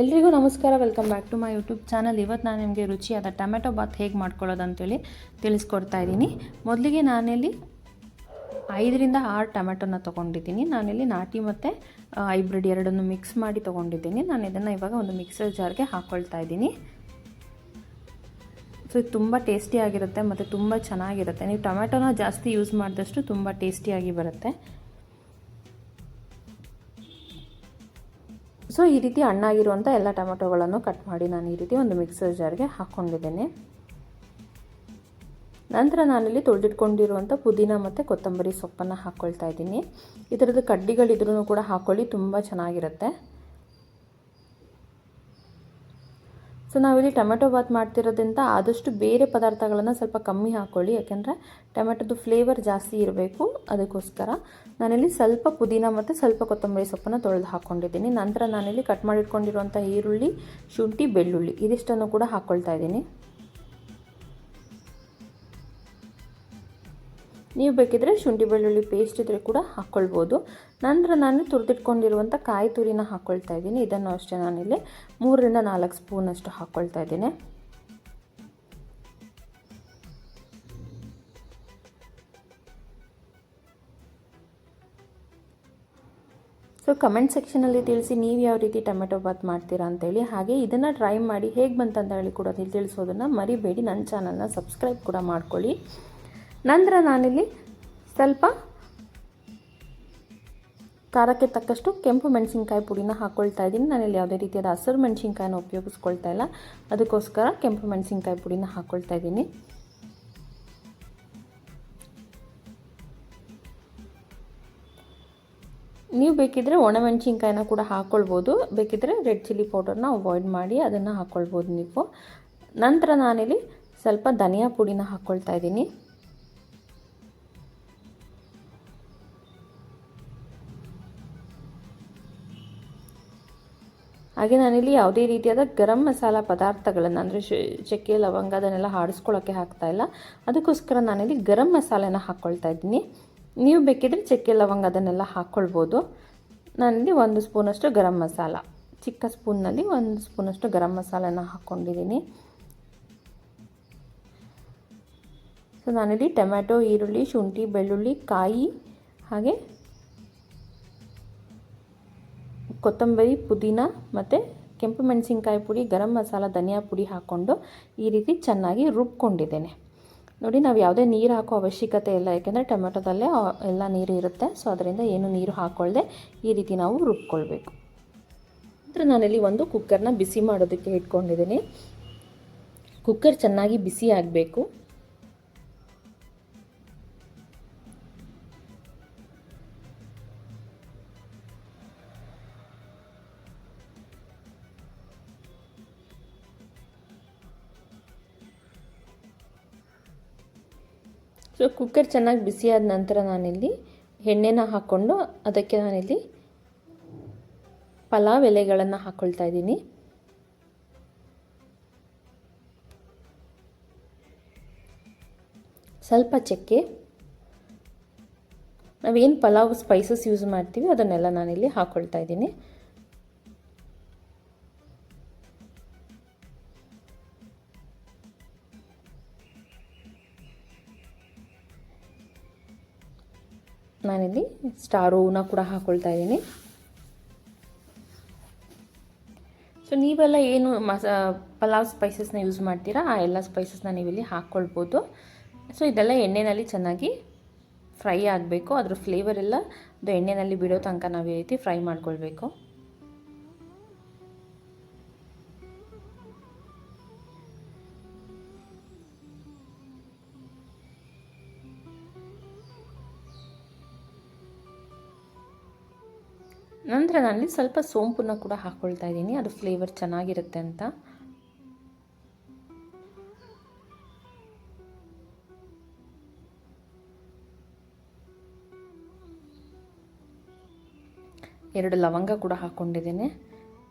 ಎಲ್ರಿಗೂ ನಮಸ್ಕಾರ, welcome back to my YouTube channel. ಇವತ್ತು ನಾನು ನಿಮಗೆ ರುಚಿಯಾದ ಟೊಮೆಟೊ ಬಾತ್ ಹೇಗೆ ಮಾಡ್ಕೊಳ್ಳೋದು ಅಂತೇಳಿ ತಿಳಿಸ್ಕೊಡ್ತಾ ಇದ್ದೀನಿ. ಮೊದಲಿಗೆ ನಾನಿಲ್ಲಿ 5ರಿಂದ 6 ಟೊಮೆಟೊನ ತೊಗೊಂಡಿದ್ದೀನಿ. ನಾನಿಲ್ಲಿ ನಾಟಿ ಮತ್ತು ಹೈಬ್ರಿಡ್ ಎರಡನ್ನು ಮಿಕ್ಸ್ ಮಾಡಿ ತೊಗೊಂಡಿದ್ದೀನಿ. ನಾನು ಇದನ್ನು ಇವಾಗ ಒಂದು ಮಿಕ್ಸರ್ ಜಾರ್ಗೆ ಹಾಕ್ಕೊಳ್ತಾ ಇದ್ದೀನಿ. ಸೊ ಇದು ತುಂಬ ಟೇಸ್ಟಿಯಾಗಿರುತ್ತೆ ಮತ್ತು ತುಂಬ ಚೆನ್ನಾಗಿರುತ್ತೆ. ನೀವು ಟೊಮೆಟೊನ ಜಾಸ್ತಿ ಯೂಸ್ ಮಾಡಿದಷ್ಟು ತುಂಬ ಟೇಸ್ಟಿಯಾಗಿ ಬರುತ್ತೆ. ಸೊ ಈ ರೀತಿ ಹಣ್ಣಾಗಿರುವಂಥ ಎಲ್ಲ ಟೊಮೆಟೊಗಳನ್ನು ಕಟ್ ಮಾಡಿ ನಾನು ಈ ರೀತಿ ಒಂದು ಮಿಕ್ಸರ್ ಜಾರ್ಗೆ ಹಾಕ್ಕೊಂಡಿದ್ದೇನೆ. ನಂತರ ನಾನಿಲ್ಲಿ ತೊಳೆದಿಟ್ಕೊಂಡಿರುವಂಥ ಪುದೀನ ಮತ್ತು ಕೊತ್ತಂಬರಿ ಸೊಪ್ಪನ್ನು ಹಾಕ್ಕೊಳ್ತಾ ಇದ್ದೀನಿ. ಇದರದ್ದು ಕಡ್ಡಿಗಳಿದ್ರೂ ಕೂಡ ಹಾಕ್ಕೊಳ್ಳಿ, ತುಂಬ ಚೆನ್ನಾಗಿರುತ್ತೆ. ಸೊ ನಾವಿಲ್ಲಿ ಟೊಮೆಟೊ ಬಾತ್ ಮಾಡ್ತಿರೋದ್ರಿಂದ ಆದಷ್ಟು ಬೇರೆ ಪದಾರ್ಥಗಳನ್ನು ಸ್ವಲ್ಪ ಕಮ್ಮಿ ಹಾಕ್ಕೊಳ್ಳಿ, ಯಾಕೆಂದರೆ ಟೊಮೆಟೊದು ಫ್ಲೇವರ್ ಜಾಸ್ತಿ ಇರಬೇಕು. ಅದಕ್ಕೋಸ್ಕರ ನಾನಿಲ್ಲಿ ಸ್ವಲ್ಪ ಪುದೀನ ಮತ್ತು ಸ್ವಲ್ಪ ಕೊತ್ತಂಬರಿ ಸೊಪ್ಪನ್ನು ತೊಳೆದು ಹಾಕ್ಕೊಂಡಿದ್ದೀನಿ. ನಂತರ ನಾನಿಲ್ಲಿ ಕಟ್ ಮಾಡಿಟ್ಕೊಂಡಿರುವಂಥ ಈರುಳ್ಳಿ, ಶುಂಠಿ, ಬೆಳ್ಳುಳ್ಳಿ ಇದಿಷ್ಟನ್ನು ಕೂಡ ಹಾಕ್ಕೊಳ್ತಾ ಇದ್ದೀನಿ. ನೀವು ಬೇಕಿದ್ರೆ ಶುಂಠಿ ಬೆಳ್ಳುಳ್ಳಿ ಪೇಸ್ಟ್ ಇದ್ದರೆ ಕೂಡ ಹಾಕ್ಕೊಳ್ಬೋದು. ನಂತರ ನಾನು ತುರಿದಿಟ್ಕೊಂಡಿರುವಂಥ ಕಾಯಿ ತುರಿನ ಹಾಕ್ಕೊಳ್ತಾ ಇದ್ದೀನಿ. ಇದನ್ನು ಅಷ್ಟೇ ನಾನಿಲ್ಲಿ 3ರಿಂದ 4 ಸ್ಪೂನಷ್ಟು ಹಾಕ್ಕೊಳ್ತಾ ಇದ್ದೀನಿ. ಸೊ ಕಮೆಂಟ್ ಸೆಕ್ಷನಲ್ಲಿ ತಿಳಿಸಿ ನೀವು ಯಾವ ರೀತಿ ಟೊಮೆಟೊ ಬಾತ್ ಮಾಡ್ತೀರಾ ಅಂತೇಳಿ. ಹಾಗೆ ಇದನ್ನು ಟ್ರೈ ಮಾಡಿ ಹೇಗೆ ಬಂತಂತ ಹೇಳಿ ಕೂಡ ತಿಳಿಸೋದನ್ನು ಮರಿಬೇಡಿ. ನನ್ನ ಚಾನಲ್ನ ಸಬ್ಸ್ಕ್ರೈಬ್ ಕೂಡ ಮಾಡ್ಕೊಳ್ಳಿ. ನಂತರ ನಾನಿಲ್ಲಿ ಸ್ವಲ್ಪ ಖಾರಕ್ಕೆ ತಕ್ಕಷ್ಟು ಕೆಂಪು ಮೆಣಸಿನ್ಕಾಯಿ ಪುಡಿನ ಹಾಕ್ಕೊಳ್ತಾ ಇದ್ದೀನಿ. ನಾನಿಲ್ಲಿ ಯಾವುದೇ ರೀತಿಯಾದ ಹಸಿರು ಮೆಣಸಿನ್ಕಾಯಿನ ಉಪಯೋಗಿಸ್ಕೊಳ್ತಾ ಇಲ್ಲ, ಅದಕ್ಕೋಸ್ಕರ ಕೆಂಪು ಮೆಣಸಿನ್ಕಾಯಿ ಪುಡಿನ ಹಾಕ್ಕೊಳ್ತಾ ಇದ್ದೀನಿ. ನೀವು ಬೇಕಿದ್ದರೆ ಒಣಮೆಣಸಿನ್ಕಾಯಿನ ಕೂಡ ಹಾಕ್ಕೊಳ್ಬೋದು. ಬೇಕಿದ್ದರೆ ರೆಡ್ ಚಿಲ್ಲಿ ಪೌಡರ್ನ ಅವಾಯ್ಡ್ ಮಾಡಿ ಅದನ್ನು ಹಾಕ್ಕೊಳ್ಬೋದು ನೀವು. ನಂತರ ನಾನಿಲ್ಲಿ ಸ್ವಲ್ಪ ಧನಿಯಾ ಪುಡಿನ ಹಾಕ್ಕೊಳ್ತಾ ಇದ್ದೀನಿ. ಹಾಗೆ ನಾನಿಲ್ಲಿ ಯಾವುದೇ ರೀತಿಯಾದ ಗರಂ ಮಸಾಲ ಪದಾರ್ಥಗಳನ್ನು ಅಂದರೆ ಚಕ್ಕೆ, ಲವಂಗ ಅದನ್ನೆಲ್ಲ ಆಡಿಸ್ಕೊಳ್ಳೋಕ್ಕೆ ಹಾಕ್ತಾಯಿಲ್ಲ. ಅದಕ್ಕೋಸ್ಕರ ನಾನಿಲ್ಲಿ ಗರಂ ಮಸಾಲೆನ ಹಾಕ್ಕೊಳ್ತಾ ಇದ್ದೀನಿ. ನೀವು ಬೇಕಿದ್ರೆ ಚಕ್ಕೆ, ಲವಂಗ ಅದನ್ನೆಲ್ಲ ಹಾಕ್ಕೊಳ್ಬೋದು. ನಾನಿಲ್ಲಿ 1 ಸ್ಪೂನಷ್ಟು ಗರಂ ಮಸಾಲ, ಚಿಕ್ಕ ಸ್ಪೂನ್ನಲ್ಲಿ 1 ಸ್ಪೂನಷ್ಟು ಗರಂ ಮಸಾಲೆನ ಹಾಕ್ಕೊಂಡಿದ್ದೀನಿ. ಸೊ ನಾನಿಲ್ಲಿ ಟೊಮ್ಯಾಟೊ, ಈರುಳ್ಳಿ, ಶುಂಠಿ, ಬೆಳ್ಳುಳ್ಳಿ, ಕಾಯಿ ಹಾಗೆ ಕೊತ್ತಂಬರಿ, ಪುದೀನ ಮತ್ತು ಕೆಂಪು ಮೆಣಸಿನ್ಕಾಯಿ ಪುಡಿ, ಗರಂ ಮಸಾಲ, ಧನಿಯಾ ಪುಡಿ ಹಾಕ್ಕೊಂಡು ಈ ರೀತಿ ಚೆನ್ನಾಗಿ ರುಬ್ಕೊಂಡಿದ್ದೇನೆ. ನೋಡಿ, ನಾವು ಯಾವುದೇ ನೀರು ಹಾಕೋ ಅವಶ್ಯಕತೆ ಇಲ್ಲ, ಯಾಕೆಂದರೆ ಟೊಮೆಟೊದಲ್ಲೇ ಎಲ್ಲ ನೀರು ಇರುತ್ತೆ. ಸೊ ಅದರಿಂದ ಏನು ನೀರು ಹಾಕ್ಕೊಳ್ಳದೆ ಈ ರೀತಿ ನಾವು ರುಬ್ಕೊಳ್ಬೇಕು. ನಂತರ ನಾನಿಲ್ಲಿ ಒಂದು ಕುಕ್ಕರ್ನ ಬಿಸಿ ಮಾಡೋದಕ್ಕೆ ಇಟ್ಕೊಂಡಿದ್ದೀನಿ. ಕುಕ್ಕರ್ ಚೆನ್ನಾಗಿ ಬಿಸಿ ಆಗಬೇಕು. ಸೊ ಕುಕ್ಕರ್ ಚೆನ್ನಾಗಿ ಬಿಸಿಯಾದ ನಂತರ ನಾನಿಲ್ಲಿ ಎಣ್ಣೆನ ಹಾಕ್ಕೊಂಡು ಅದಕ್ಕೆ ನಾನಿಲ್ಲಿ ಪಲಾವ್ ಎಲೆಗಳನ್ನು ಹಾಕ್ಕೊಳ್ತಾ ಇದ್ದೀನಿ. ಸ್ವಲ್ಪ ಚಕ್ಕೆ, ನಾವೇನು ಪಲಾವ್ ಸ್ಪೈಸಸ್ ಯೂಸ್ ಮಾಡ್ತೀವಿ ಅದನ್ನೆಲ್ಲ ನಾನಿಲ್ಲಿ ಹಾಕ್ಕೊಳ್ತಾ ಇದ್ದೀನಿ. ನಾನಿಲ್ಲಿ ಸ್ಟಾರ್ ಹೂವನ್ನ ಕೂಡ ಹಾಕ್ಕೊಳ್ತಾ ಇದ್ದೀನಿ. ಸೊ ನೀವೆಲ್ಲ ಏನು ಪಲಾವ್ ಸ್ಪೈಸಸ್ನ ಯೂಸ್ ಮಾಡ್ತೀರಾ ಆ ಎಲ್ಲ ಸ್ಪೈಸಸ್ನ ನೀವಿಲ್ಲಿ ಹಾಕ್ಕೊಳ್ಬೋದು. ಸೊ ಇದೆಲ್ಲ ಎಣ್ಣೆಯಲ್ಲಿ ಚೆನ್ನಾಗಿ ಫ್ರೈ ಆಗಬೇಕು. ಅದ್ರ ಫ್ಲೇವರ್ ಎಲ್ಲ ಅದು ಎಣ್ಣೆಯಲ್ಲಿ ಬಿಡೋ ತನಕ ನಾವು ಈ ರೀತಿ ಫ್ರೈ ಮಾಡ್ಕೊಳ್ಬೇಕು. ನಂತರ ನಾನಲ್ಲಿ ಸ್ವಲ್ಪ ಸೋಂಪನ್ನ ಕೂಡ ಹಾಕ್ಕೊಳ್ತಾ ಇದ್ದೀನಿ, ಅದು ಫ್ಲೇವರ್ ಚೆನ್ನಾಗಿರುತ್ತೆ ಅಂತ. ಎರಡು ಲವಂಗ ಕೂಡ ಹಾಕ್ಕೊಂಡಿದ್ದೇನೆ.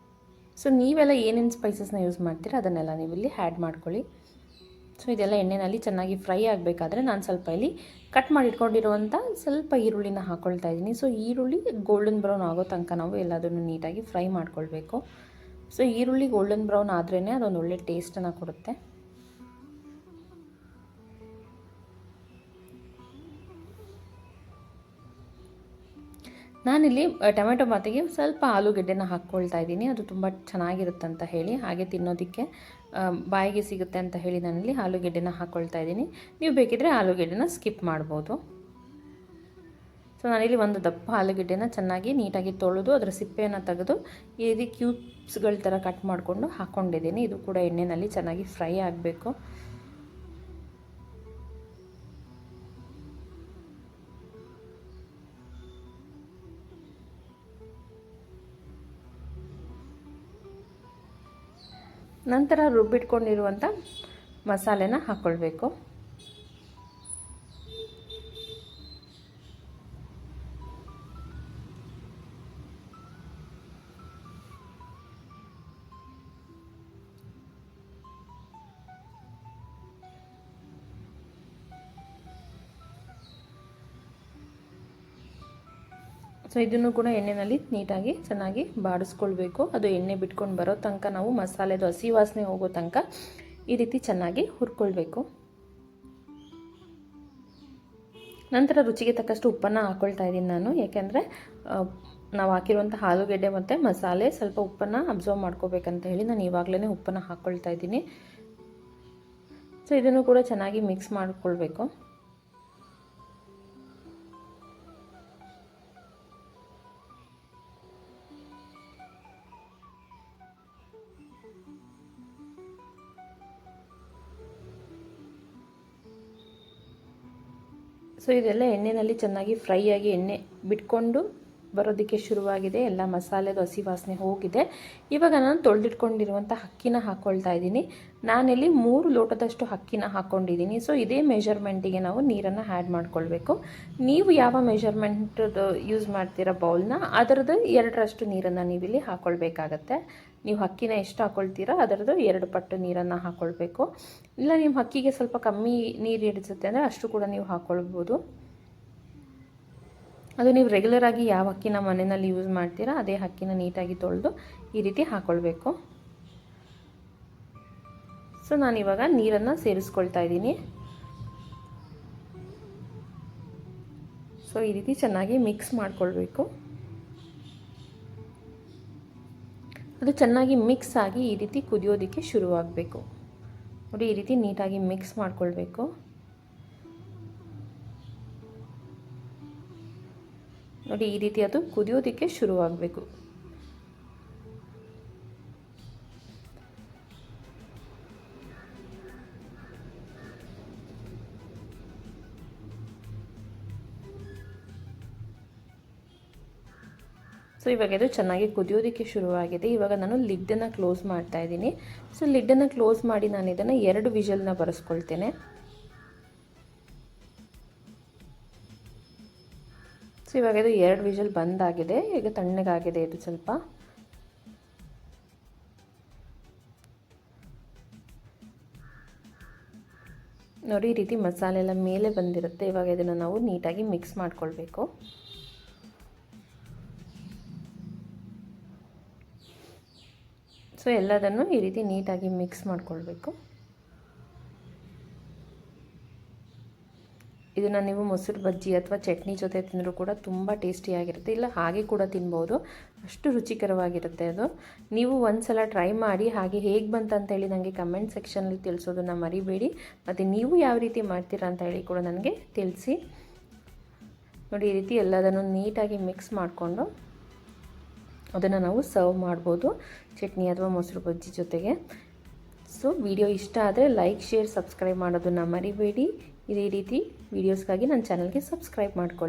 ಸೊ ನೀವೆಲ್ಲ ಏನೇನು ಸ್ಪೈಸಸ್ನ ಯೂಸ್ ಮಾಡ್ತೀರಾ ಅದನ್ನೆಲ್ಲ ನೀವಿಲ್ಲಿ ಆ್ಯಡ್ ಮಾಡ್ಕೊಳ್ಳಿ. ಸೊ ಇದೆಲ್ಲ ಎಣ್ಣೆಯಲ್ಲಿ ಚೆನ್ನಾಗಿ ಫ್ರೈ ಆಗಬೇಕಾದ್ರೆ ನಾನು ಸ್ವಲ್ಪ ಇಲ್ಲಿ ಕಟ್ ಮಾಡಿ ಇಟ್ಕೊಂಡಿರುವಂಥ ಸ್ವಲ್ಪ ಈರುಳ್ಳಿನ ಹಾಕ್ಕೊಳ್ತಾ ಇದ್ದೀನಿ. ಸೊ ಈರುಳ್ಳಿ ಗೋಲ್ಡನ್ ಬ್ರೌನ್ ಆಗೋ ತನಕ ನಾವು ಎಲ್ಲದನ್ನು ನೀಟಾಗಿ ಫ್ರೈ ಮಾಡ್ಕೊಳ್ಬೇಕು. ಸೊ ಈರುಳ್ಳಿ ಗೋಲ್ಡನ್ ಬ್ರೌನ್ ಆದ್ರೇ ಅದೊಂದು ಒಳ್ಳೆ ಟೇಸ್ಟನ್ನು ಕೊಡುತ್ತೆ. ನಾನಿಲ್ಲಿ ಟೊಮೆಟೊ ಬಾತಿಗೆ ಸ್ವಲ್ಪ ಆಲೂಗೆಡ್ಡೆನ ಹಾಕ್ಕೊಳ್ತಾ ಇದ್ದೀನಿ. ಅದು ತುಂಬ ಚೆನ್ನಾಗಿರುತ್ತೆ ಅಂತ ಹೇಳಿ, ಹಾಗೆ ತಿನ್ನೋದಕ್ಕೆ ಬಾಯಿಗೆ ಸಿಗುತ್ತೆ ಅಂತ ಹೇಳಿ ನಾನಿಲ್ಲಿ ಆಲೂಗೆಡ್ಡೆನ ಹಾಕ್ಕೊಳ್ತಾ ಇದ್ದೀನಿ. ನೀವು ಬೇಕಿದ್ದರೆ ಆಲೂಗೆಡ್ಡೆನ ಸ್ಕಿಪ್ ಮಾಡ್ಬೋದು. ಸೊ ನಾನಿಲ್ಲಿ ಒಂದು ದಪ್ಪ ಆಲೂಗೆಡ್ಡೆನ ಚೆನ್ನಾಗಿ ನೀಟಾಗಿ ತೊಳೆದು ಅದರ ಸಿಪ್ಪೆಯನ್ನು ತೆಗೆದು ಈ ರೀತಿ ಕ್ಯೂಬ್ಸ್ಗಳ ಥರ ಕಟ್ ಮಾಡಿಕೊಂಡು ಹಾಕ್ಕೊಂಡಿದ್ದೀನಿ. ಇದು ಕೂಡ ಎಣ್ಣೆಯಲ್ಲಿ ಚೆನ್ನಾಗಿ ಫ್ರೈ ಆಗಬೇಕು. ನಂತರ ರುಬ್ಬಿಟ್ಕೊಂಡಿರುವಂಥ ಮಸಾಲೆನ ಹಾಕ್ಕೊಳ್ಬೇಕು. ಸೊ ಇದನ್ನು ಕೂಡ ಎಣ್ಣೆಯಲ್ಲಿ ನೀಟಾಗಿ ಚೆನ್ನಾಗಿ ಬಾಡಿಸ್ಕೊಳ್ಬೇಕು. ಅದು ಎಣ್ಣೆ ಬಿಟ್ಕೊಂಡು ಬರೋ ತನಕ ನಾವು ಮಸಾಲೆದು ಹಸಿ ವಾಸನೆ ಹೋಗೋ ತನಕ ಈ ರೀತಿ ಚೆನ್ನಾಗಿ ಹುರ್ಕೊಳ್ಬೇಕು. ನಂತರ ರುಚಿಗೆ ತಕ್ಕಷ್ಟು ಉಪ್ಪನ್ನು ಹಾಕ್ಕೊಳ್ತಾ ಇದ್ದೀನಿ ನಾನು, ಯಾಕೆಂದರೆ ನಾವು ಹಾಕಿರುವಂಥ ಆಲೂಗೆಡ್ಡೆ ಮತ್ತು ಮಸಾಲೆ ಸ್ವಲ್ಪ ಉಪ್ಪನ್ನು ಅಬ್ಸರ್ವ್ ಮಾಡ್ಕೋಬೇಕಂತ ಹೇಳಿ ನಾನು ಇವಾಗಲೇ ಉಪ್ಪನ್ನು ಹಾಕ್ಕೊಳ್ತಾ ಇದ್ದೀನಿ. ಸೊ ಇದನ್ನು ಕೂಡ ಚೆನ್ನಾಗಿ ಮಿಕ್ಸ್ ಮಾಡಿಕೊಳ್ಬೇಕು. ಸೊ ಇದೆಲ್ಲ ಎಣ್ಣೆಯಲ್ಲಿ ಚೆನ್ನಾಗಿ ಫ್ರೈ ಆಗಿ ಎಣ್ಣೆ ಬಿಟ್ಕೊಂಡು ಬರೋದಕ್ಕೆ ಶುರುವಾಗಿದೆ. ಎಲ್ಲ ಮಸಾಲೆದು ಹಸಿ ವಾಸನೆ ಹೋಗಿದೆ. ಇವಾಗ ನಾನು ತೊಳೆದಿಟ್ಕೊಂಡಿರುವಂಥ ಅಕ್ಕಿನ ಹಾಕ್ಕೊಳ್ತಾ ಇದ್ದೀನಿ. ನಾನಿಲ್ಲಿ 3 ಲೋಟದಷ್ಟು ಅಕ್ಕಿನ ಹಾಕ್ಕೊಂಡಿದ್ದೀನಿ. ಸೊ ಇದೇ ಮೆಷರ್ಮೆಂಟಿಗೆ ನಾವು ನೀರನ್ನು ಆ್ಯಡ್ ಮಾಡ್ಕೊಳ್ಬೇಕು. ನೀವು ಯಾವ ಮೆಷರ್ಮೆಂಟದು ಯೂಸ್ ಮಾಡ್ತೀರಾ ಬೌಲ್ನ, ಅದರದ್ದು 2ರಷ್ಟು ನೀರನ್ನು ನೀವಿಲ್ಲಿ ಹಾಕ್ಕೊಳ್ಬೇಕಾಗತ್ತೆ. ನೀವು ಅಕ್ಕಿನ ಎಷ್ಟು ಹಾಕ್ಕೊಳ್ತೀರಾ ಅದರದ್ದು 2 ಪಟ್ಟು ನೀರನ್ನು ಹಾಕ್ಕೊಳ್ಬೇಕು. ಇಲ್ಲ ನಿಮ್ಮ ಅಕ್ಕಿಗೆ ಸ್ವಲ್ಪ ಕಮ್ಮಿ ನೀರು ಹಿಡಿಸುತ್ತೆ ಅಂದರೆ ಅಷ್ಟು ಕೂಡ ನೀವು ಹಾಕ್ಕೊಳ್ಬೋದು. ಅದು ನೀವು ರೆಗ್ಯುಲರಾಗಿ ಯಾವ ಅಕ್ಕಿನ ಮನೆಯಲ್ಲಿ ಯೂಸ್ ಮಾಡ್ತೀರಾ ಅದೇ ಅಕ್ಕಿನ ನೀಟಾಗಿ ತೊಳೆದು ಈ ರೀತಿ ಹಾಕ್ಕೊಳ್ಬೇಕು. ಸೊ ನಾನಿವಾಗ ನೀರನ್ನು ಸೇರಿಸ್ಕೊಳ್ತಾ ಇದ್ದೀನಿ. ಸೊ ಈ ರೀತಿ ಚೆನ್ನಾಗಿ ಮಿಕ್ಸ್ ಮಾಡಿಕೊಳ್ಬೇಕು. ಅದು ಚೆನ್ನಾಗಿ ಮಿಕ್ಸ್ ಆಗಿ ಈ ರೀತಿ ಕುದಿಯೋದಕ್ಕೆ ಶುರುವಾಗಬೇಕು. ನೋಡಿ, ಈ ರೀತಿ ನೀಟಾಗಿ ಮಿಕ್ಸ್ ಮಾಡಿಕೊಳ್ಬೇಕು. ನೋಡಿ, ಈ ರೀತಿ ಅದು ಕುದಿಯೋದಕ್ಕೆ ಶುರುವಾಗಬೇಕು. ಸೊ ಇವಾಗ ಇದು ಚೆನ್ನಾಗಿ ಕುದಿಯೋದಕ್ಕೆ ಶುರುವಾಗಿದೆ. ಇವಾಗ ನಾನು ಲಿಡ್ಡನ್ನು ಕ್ಲೋಸ್ ಮಾಡ್ತಾ ಇದ್ದೀನಿ. ಸೊ ಲಿಡ್ಡನ್ನು ಕ್ಲೋಸ್ ಮಾಡಿ ನಾನು ಇದನ್ನು 2 ವಿಷಲ್ನ ಬರೆಸ್ಕೊಳ್ತೇನೆ. ಸೊ ಇವಾಗ ಇದು 2 ವಿಷಲ್ ಬಂದಾಗಿದೆ. ಈಗ ತಣ್ಣಗಾಗಿದೆ ಇದು ಸ್ವಲ್ಪ. ನೋಡಿ, ಈ ರೀತಿ ಮಸಾಲೆ ಎಲ್ಲ ಮೇಲೆ ಬಂದಿರುತ್ತೆ. ಇವಾಗ ಇದನ್ನು ನಾವು ನೀಟಾಗಿ ಮಿಕ್ಸ್ ಮಾಡ್ಕೊಳ್ಬೇಕು. ಸೊ ಎಲ್ಲದನ್ನು ಈ ರೀತಿ ನೀಟಾಗಿ ಮಿಕ್ಸ್ ಮಾಡಿಕೊಳ್ಬೇಕು. ಇದನ್ನು ನೀವು ಮೊಸರು ಬಜ್ಜಿ ಅಥವಾ ಚಟ್ನಿ ಜೊತೆ ತಿಂದರೂ ಕೂಡ ತುಂಬ ಟೇಸ್ಟಿಯಾಗಿರುತ್ತೆ. ಇಲ್ಲ ಹಾಗೆ ಕೂಡ ತಿನ್ಬೋದು, ಅಷ್ಟು ರುಚಿಕರವಾಗಿರುತ್ತೆ ಅದು. ನೀವು ಒಂದ್ಸಲ ಟ್ರೈ ಮಾಡಿ, ಹಾಗೆ ಹೇಗೆ ಬಂತಂತೇಳಿ ನನಗೆ ಕಮೆಂಟ್ ಸೆಕ್ಷನಲ್ಲಿ ತಿಳಿಸೋದನ್ನು ಮರಿಬೇಡಿ. ಮತ್ತು ನೀವು ಯಾವ ರೀತಿ ಮಾಡ್ತೀರಾ ಅಂತ ಹೇಳಿ ಕೂಡ ನನಗೆ ತಿಳಿಸಿ. ನೋಡಿ, ಈ ರೀತಿ ಎಲ್ಲದನ್ನು ನೀಟಾಗಿ ಮಿಕ್ಸ್ ಮಾಡಿಕೊಂಡು ಅದನ್ನು ನಾವು ಸರ್ವ್ ಮಾಡ್ಬೋದು ಚಟ್ನಿ ಅಥವಾ ಮೊಸರು ಬಜ್ಜಿ ಜೊತೆಗೆ. ಸೊ ವಿಡಿಯೋ ಇಷ್ಟ ಆದರೆ ಲೈಕ್, ಶೇರ್, ಸಬ್ಸ್ಕ್ರೈಬ್ ಮಾಡೋದನ್ನು ಮರಿಬೇಡಿ. ಇದೇ ರೀತಿ ವೀಡಿಯೋಸ್ಗಾಗಿ ನನ್ನ ಚಾನಲ್ಗೆ ಸಬ್ಸ್ಕ್ರೈಬ್ ಮಾಡ್ಕೊಳ್ಳಿ.